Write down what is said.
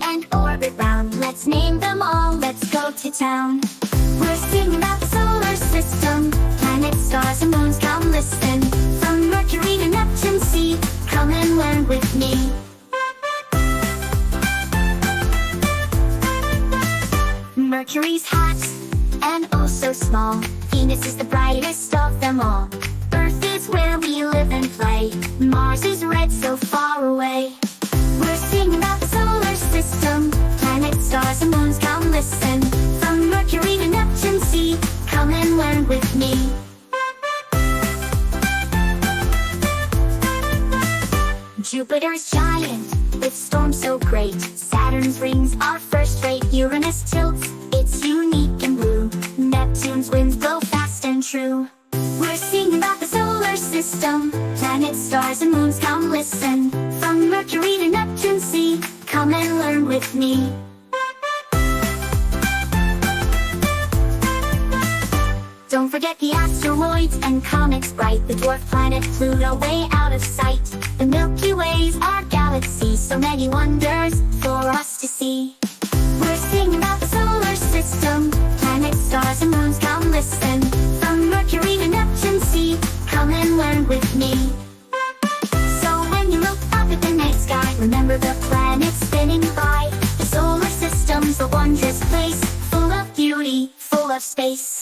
and orbit round. Let's name them all, let's go to town. We're singing about the solar system, planets, stars, and moons, come listen. From Mercury to Neptune, see, come and learn with me. Mercury's hot and oh so small. Venus is the brightest of them all. Earth is where we live and play. Mars is red, so far away. We're singing about the solar system, planets, stars, and moons, come listen. From Mercury to Neptune, see, come and learn with me. Jupiter's giant, with storms so great. Saturn's rings are first rate. Uranus tilts, it's unique and blue. Neptune's winds blow fast and true. We're singing about the solar system, planets, stars, and moons, come listen. From Mercury to Neptune, see, come and learn with me. Don't forget the asteroids and comets bright. The dwarf planet Pluto way out of sight. The Milky Way's our galaxy, so many wonders for us to see. We're singing about the solar system, planets, stars, and moons, come listen. From Mercury to Neptune, see, come and learn with me. So when you look up at the night sky, remember the planets spinning by. The solar system's a wondrous place, full of beauty, full of space.